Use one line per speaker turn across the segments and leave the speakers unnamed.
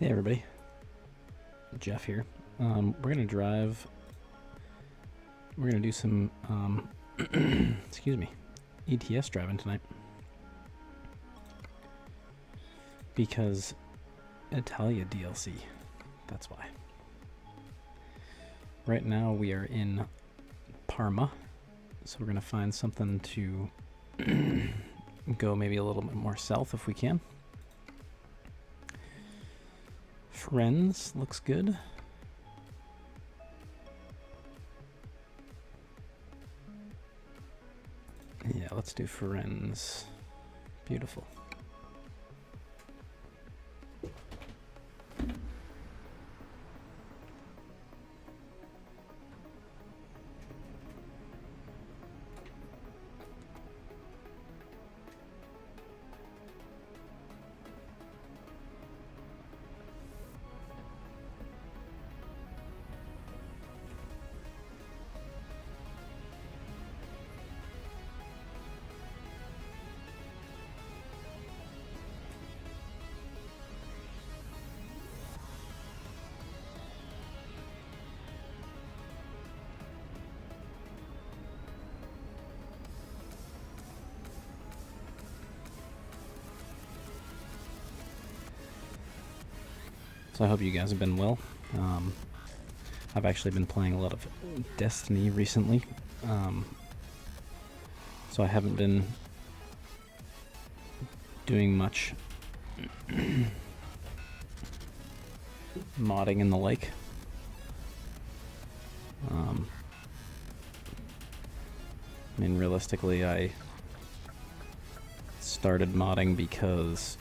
Hey everybody, Jeff here. We're gonna drive. We're gonna do some, excuse me, ETS driving tonight because Italia DLC. That's why. Right now we are in Parma, so we're gonna find something to go maybe a little bit more south if we can. Friends looks good. Yeah, let's do Friends. Beautiful. So I hope you guys have been well. I've actually been playing a lot of Destiny recently, so I haven't been doing much modding and the like. I mean, realistically, I started modding because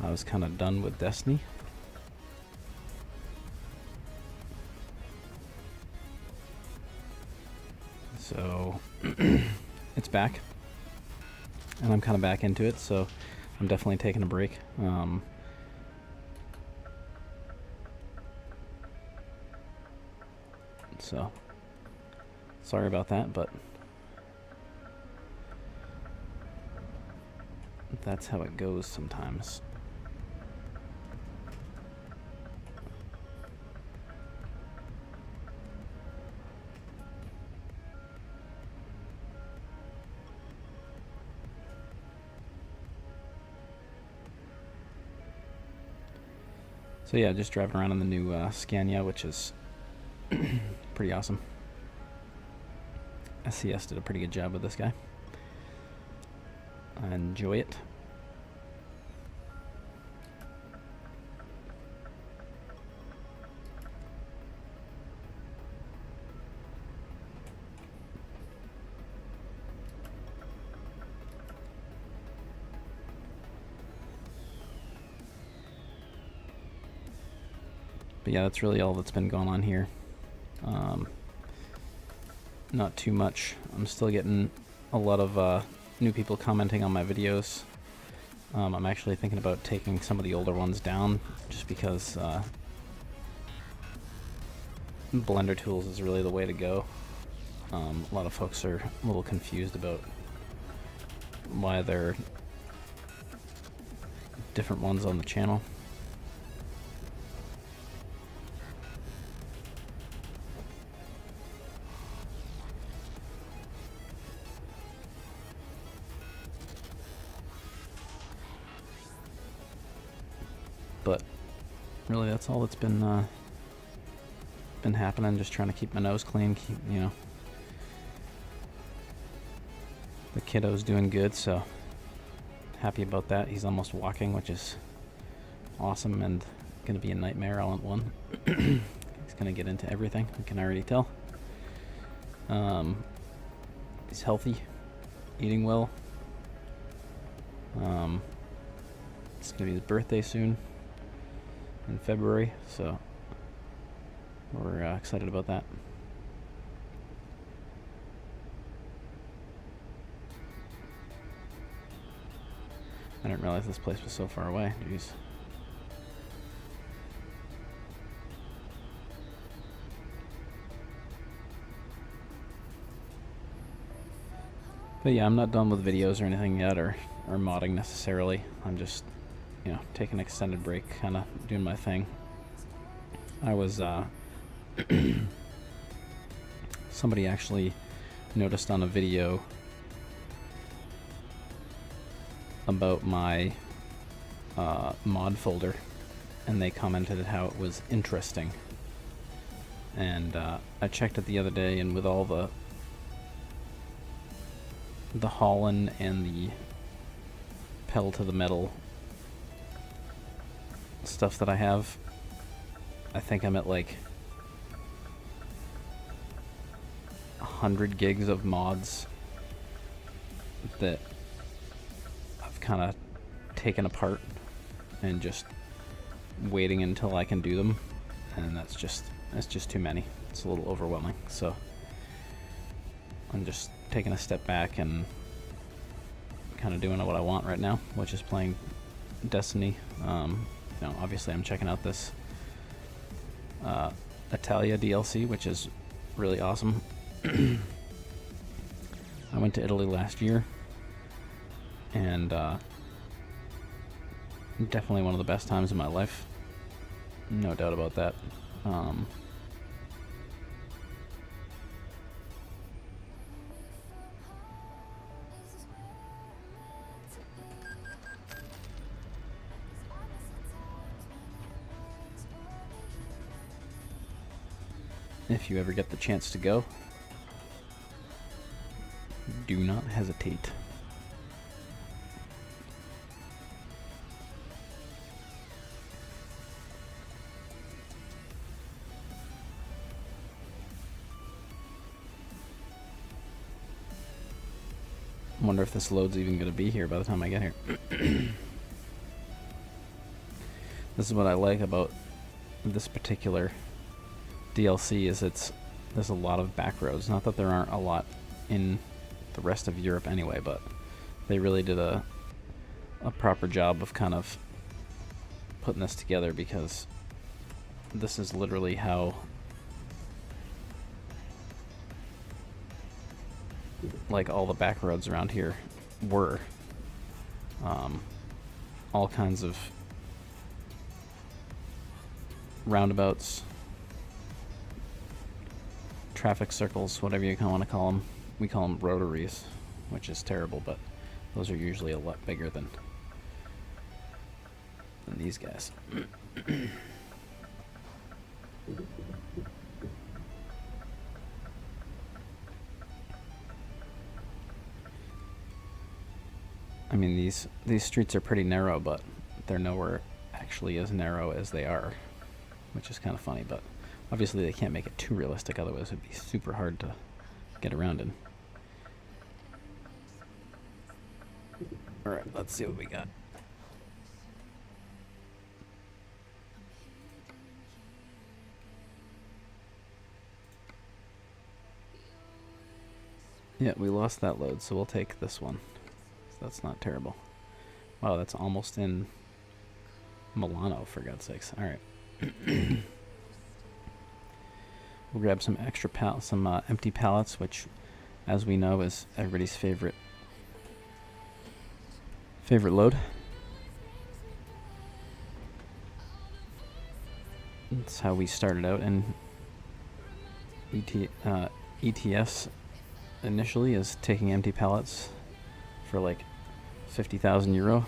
I was kind of done with Destiny. So it's back, and I'm kind of back into it, so I'm definitely taking a break. So sorry about that, but that's how it goes sometimes. So yeah, just driving around in the new Scania, which is pretty awesome. SCS did a pretty good job with this guy. I enjoy it. But yeah, that's really all that's been going on here. Not too much. I'm still getting a lot of new people commenting on my videos. I'm actually thinking about taking some of the older ones down, just because Blender tools is really the way to go. A lot of folks are a little confused about why there are different ones on the channel. But really, that's all that's been happening. Just trying to keep my nose clean. Keep, you know, the kiddo's doing good, so happy about that. He's almost walking, which is awesome, and gonna be a nightmare all in one. He's gonna get into everything. I can already tell. He's healthy, eating well. It's gonna be his birthday soon, in February, so we're excited about that. I didn't realize this place was so far away. Jeez. But yeah, I'm not done with videos or anything yet, or modding necessarily. I'm just, taking an extended break, kind of doing my thing. I was, somebody actually noticed on a video about my mod folder, and they commented how it was interesting. And I checked it the other day, and with all the Holland and the pedal to the metal stuff that I have, I think I'm at like 100 gigs of mods that I've kind of taken apart and just waiting until I can do them, and that's just too many. It's a little overwhelming, so I'm just taking a step back and kind of doing what I want right now, which is playing Destiny. Obviously I'm checking out this Italia DLC, which is really awesome. I went to Italy last year, and definitely one of the best times of my life. No doubt about that. If you ever get the chance to go, do not hesitate. I wonder if this load's even going to be here by the time I get here. This is what I like about this particular DLC, is there's a lot of back roads. Not that there aren't a lot in the rest of Europe anyway, but they really did a proper job of kind of putting this together, because this is literally how like all the back roads around here were. All kinds of roundabouts, traffic circles, whatever you kind of want to call them. We call them rotaries, which is terrible, but those are usually a lot bigger than these guys. I mean, these streets are pretty narrow, but they're nowhere actually as narrow as they are, which is kind of funny. But obviously they can't make it too realistic, otherwise it'd be super hard to get around in. Alright, let's see what we got. Yeah, we lost that load, so we'll take this one. So that's not terrible. Wow, that's almost in Milano, for God's sakes. Alright. We'll grab some extra empty pallets, which, as we know, is everybody's favorite load. That's how we started out in ETS initially, is taking empty pallets for like 50,000 euro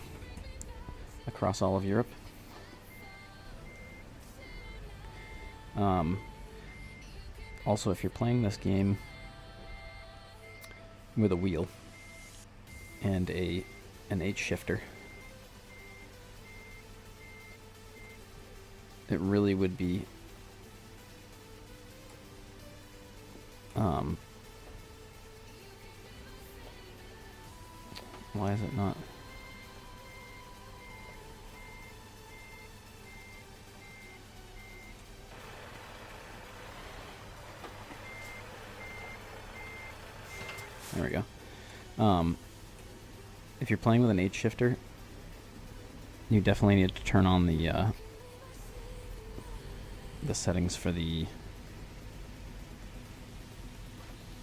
across all of Europe. Also, if you're playing this game with a wheel and an H shifter, it really would be why is it not? There we go. If you're playing with an H shifter, you definitely need to turn on the settings for the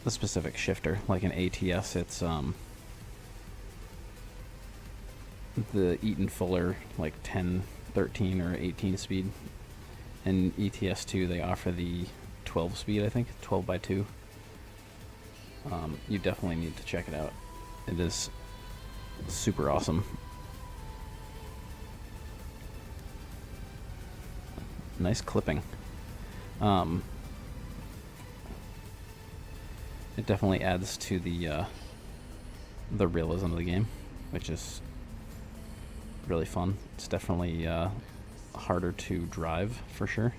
the specific shifter. Like an ATS, it's the Eaton Fuller, like 10, 13, or 18 speed. And ETS2, they offer the 12 speed, I think, 12 by 2. You definitely need to check it out. It is super awesome. Nice clipping. It definitely adds to the realism of the game, which is really fun. It's definitely harder to drive for sure,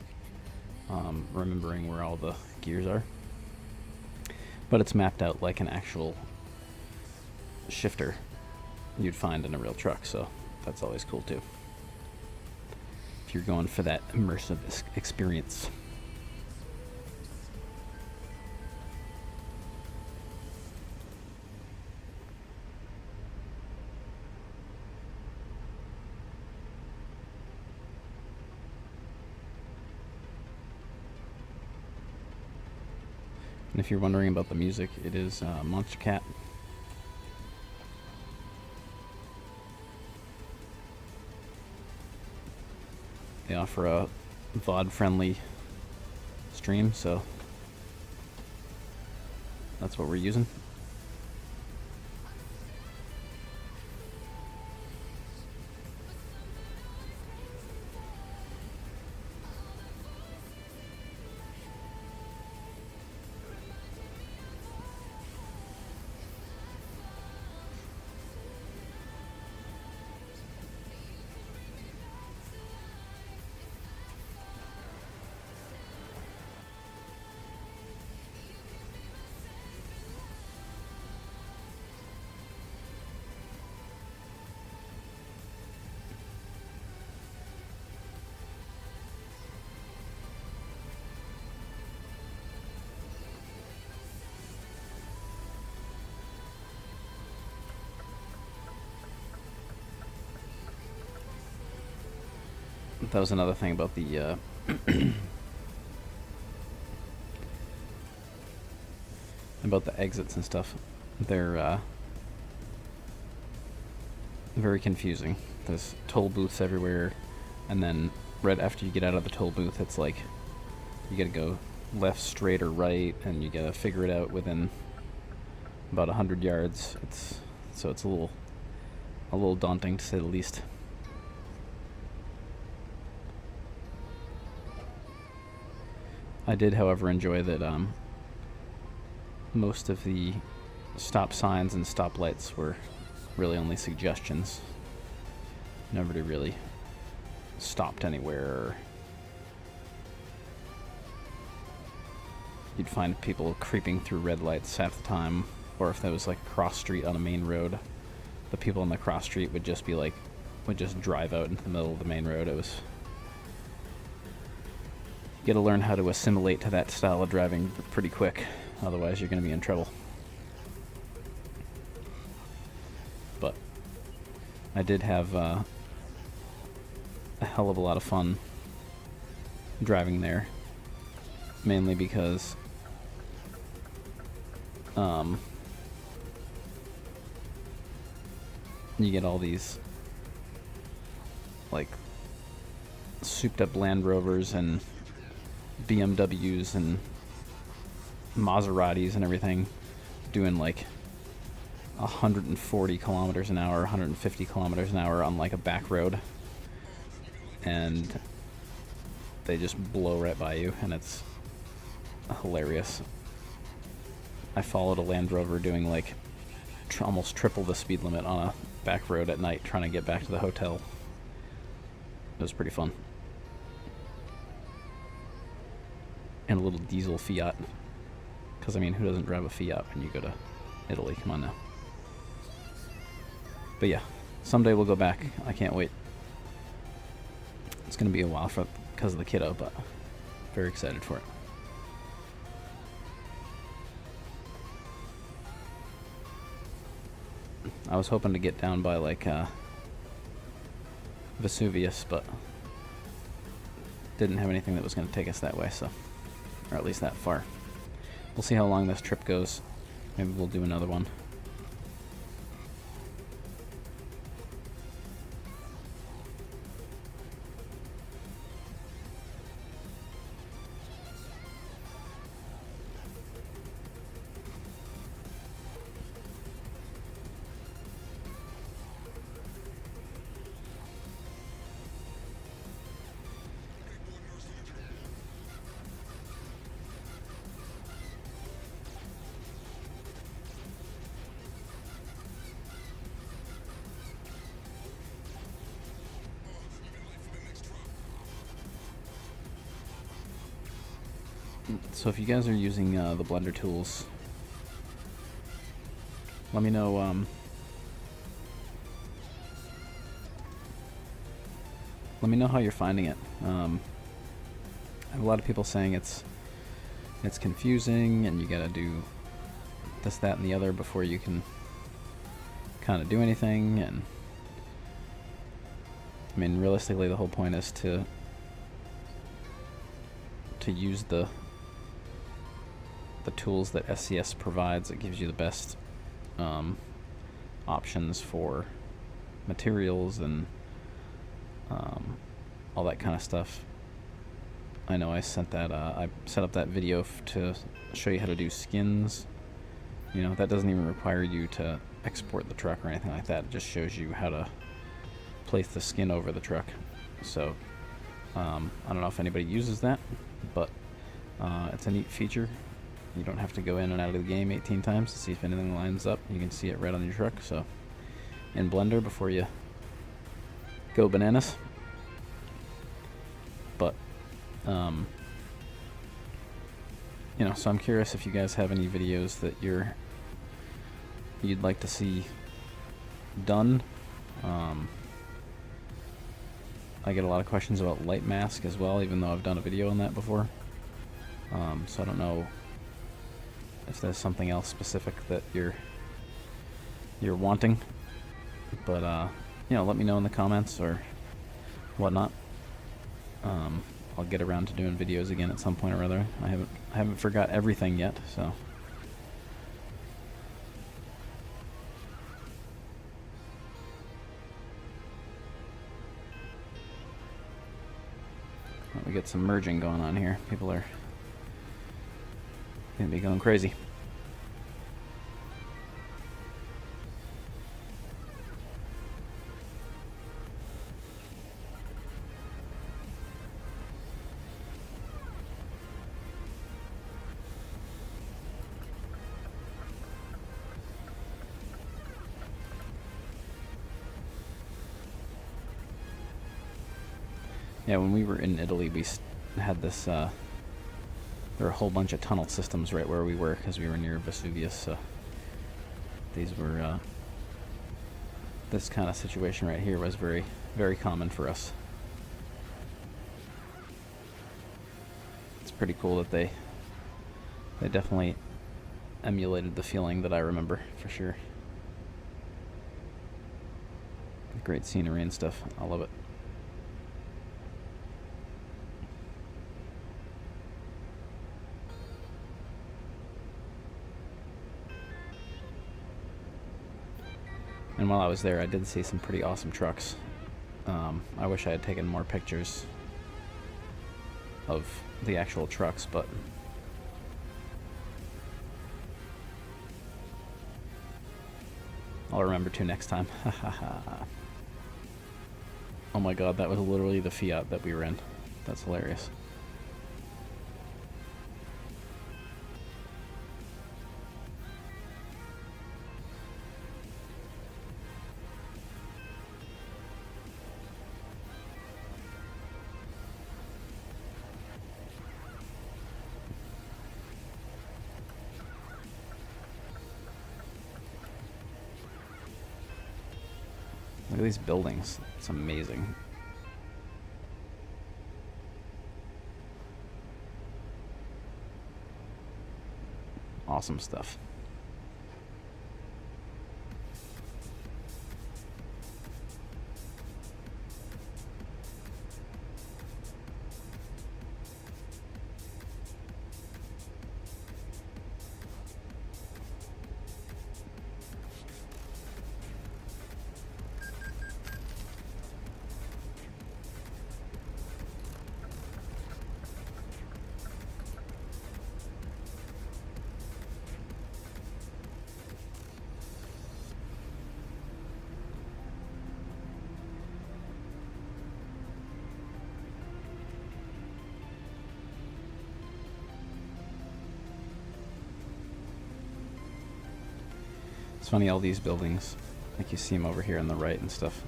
remembering where all the gears are. But it's mapped out like an actual shifter you'd find in a real truck, so that's always cool too. If you're going for that immersive experience. And if you're wondering about the music, it is Monster Cat. They offer a VOD-friendly stream, so that's what we're using. That was another thing about the about the exits and stuff. They're very confusing. There's toll booths everywhere, and then right after you get out of the toll booth, it's like you gotta go left, straight, or right, and you gotta figure it out within about 100 yards. It's a little daunting, to say the least. I did, however, enjoy that most of the stop signs and stoplights were really only suggestions. Nobody really stopped anywhere. Or you'd find people creeping through red lights half the time, or if there was like a cross street on a main road, the people on the cross street would just drive out into the middle of the main road. It was... You gotta learn how to assimilate to that style of driving pretty quick, otherwise you're gonna be in trouble. But I did have a hell of a lot of fun driving there, mainly because you get all these like souped up Land Rovers and BMWs and Maseratis and everything doing like 140 kilometers an hour, 150 kilometers an hour on like a back road, and they just blow right by you, and it's hilarious. I followed a Land Rover doing like almost triple the speed limit on a back road at night trying to get back to the hotel. It was pretty fun. And a little diesel Fiat, because I mean, who doesn't drive a Fiat when you go to Italy? Come on now. But yeah, someday we'll go back. I can't wait. It's gonna be a while because of the kiddo, but very excited for it. I was hoping to get down by like Vesuvius, but didn't have anything that was going to take us that way, so, or at least that far. we'll see how long this trip goes. Maybe we'll do another one. So if you guys are using the blender tools, let me know. Let me know how you're finding it. I have a lot of people saying it's confusing, and you gotta do this, that, and the other before you can kind of do anything. And I mean, realistically, the whole point is to use the tools that SCS provides. It gives you the best options for materials and all that kind of stuff. I know I sent that I set up that video to show you how to do skins. You know, that doesn't even require you to export the truck or anything like that. It just shows you how to place the skin over the truck. So I don't know if anybody uses that, but it's a neat feature. You don't have to go in and out of the game 18 times to see if anything lines up. You can see it right on your truck. So in Blender before you go bananas. But you know, so I'm curious if you guys have any videos that you'd like to see done. I get a lot of questions about light mask as well, even though I've done a video on that before. So I don't know if there's something else specific that you're wanting, but you know, let me know in the comments or whatnot. I'll get around to doing videos again at some point or other. I haven't forgot everything yet, so. Well, we get some merging going on here. People are gonna be going crazy. Yeah, when we were in Italy, we had this, there were a whole bunch of tunnel systems right where we were, because we were near Vesuvius, so these were, this kind of situation right here was very, very common for us. It's pretty cool that they definitely emulated the feeling that I remember, for sure. Great scenery and stuff, I love it. And while I was there, I did see some pretty awesome trucks. I wish I had taken more pictures of the actual trucks, but I'll remember to next time. Oh my god, that was literally the Fiat that we were in. That's hilarious. Look at these buildings. It's amazing. Awesome stuff. It's funny, all these buildings, like you see them over here on the right and stuff,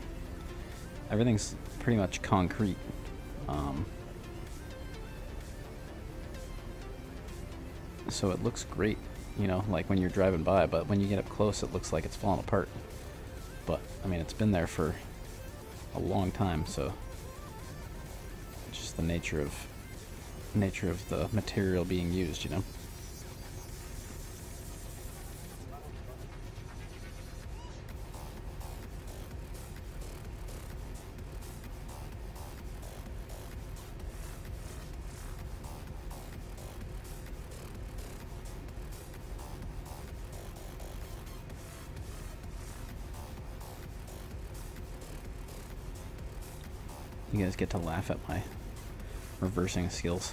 everything's pretty much concrete. So it looks great, you know, like when you're driving by, but when you get up close it looks like it's falling apart. But I mean, it's been there for a long time, so it's just the nature of the material being used, you know. You guys get to laugh at my reversing skills.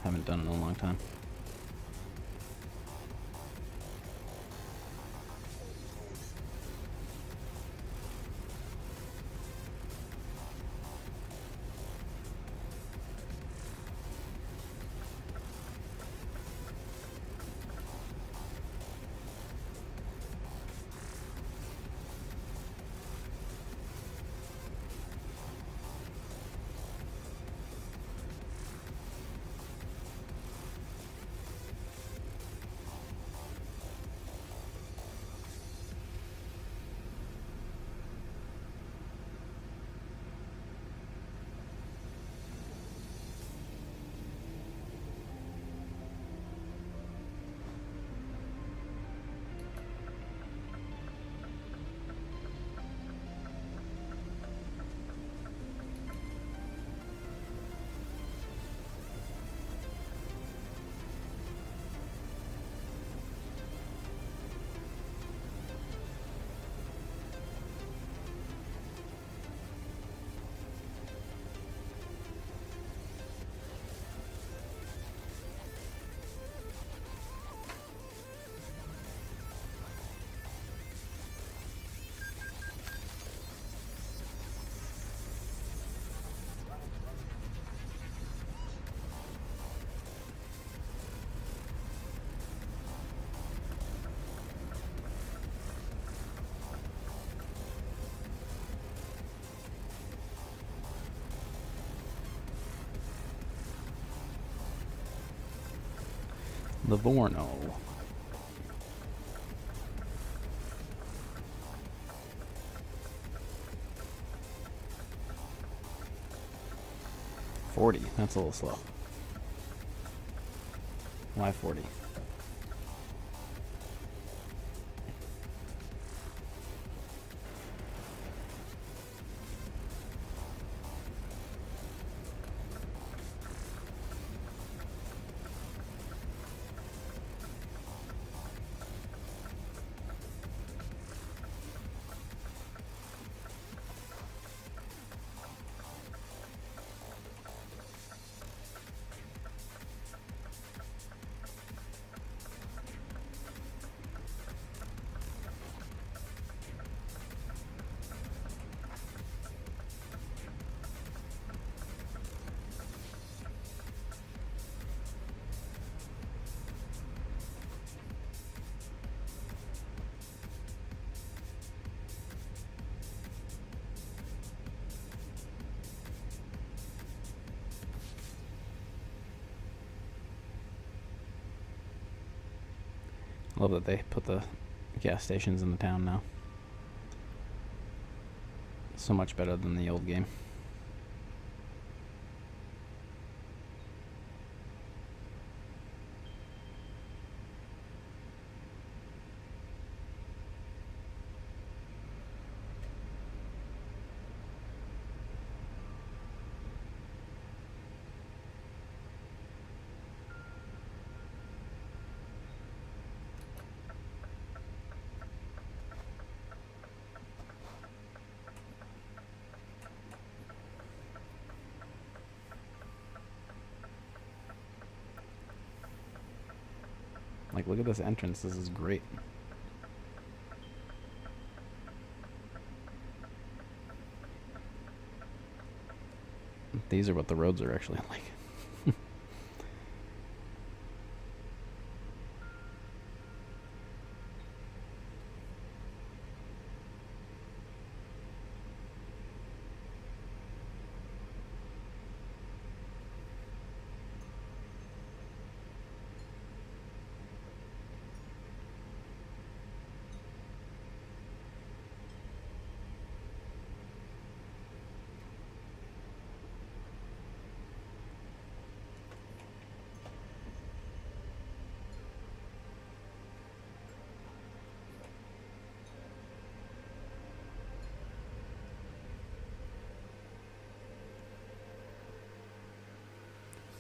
Haven't done it in a long time. Livorno. $40. That's a little slow. Why 40? I love that they put the gas stations in the town now. So much better than the old game. Like, look at this entrance. This is great. These are what the roads are actually like.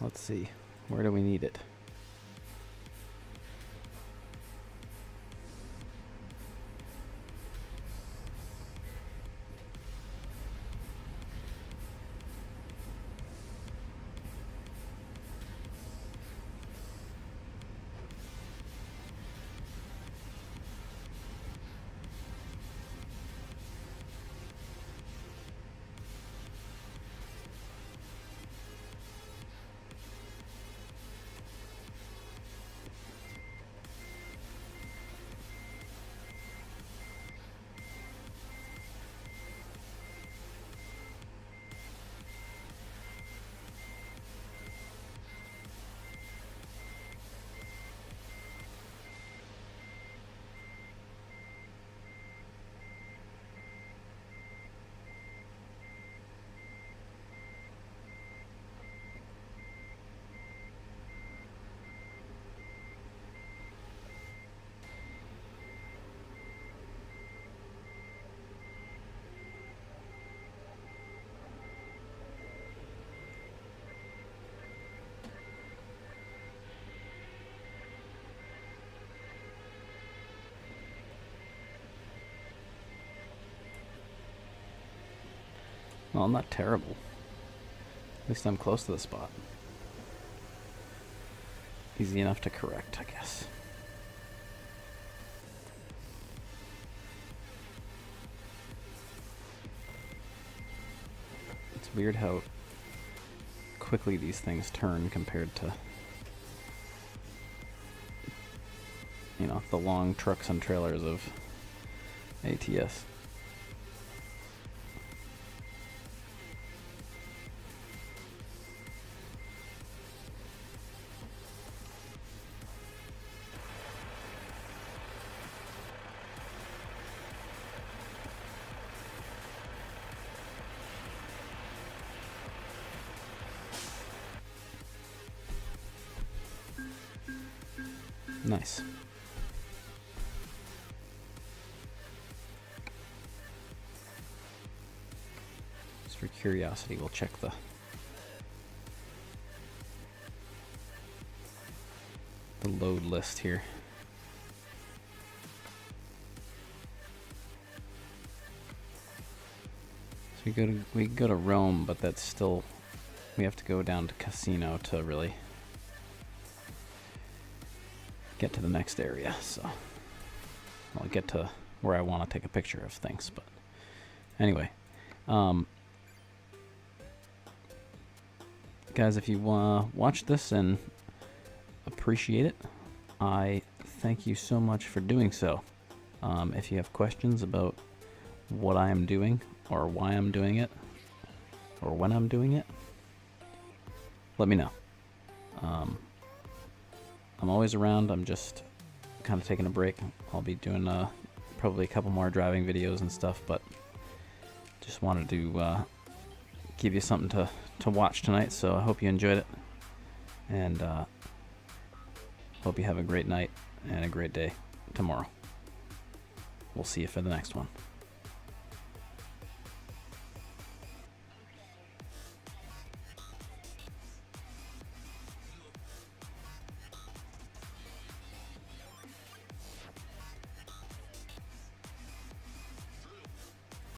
Let's see. Where do we need it? Well, not terrible. At least I'm close to the spot. Easy enough to correct, I guess. It's weird how quickly these things turn compared to, you know, the long trucks and trailers of ATS. Nice. Just for curiosity, we'll check the load list here. So we go to Rome, but that's still, we have to go down to Casino to really get to the next area. So I'll get to where I want to take a picture of things. But anyway, guys, if you watch this and appreciate it, I thank you so much for doing so. If you have questions about what I am doing or why I'm doing it or when I'm doing it, let me know. I'm always around. I'm just kind of taking a break. I'll be doing probably a couple more driving videos and stuff, but just wanted to give you something to watch tonight. So I hope you enjoyed it, and hope you have a great night and a great day tomorrow. We'll see you for the next one.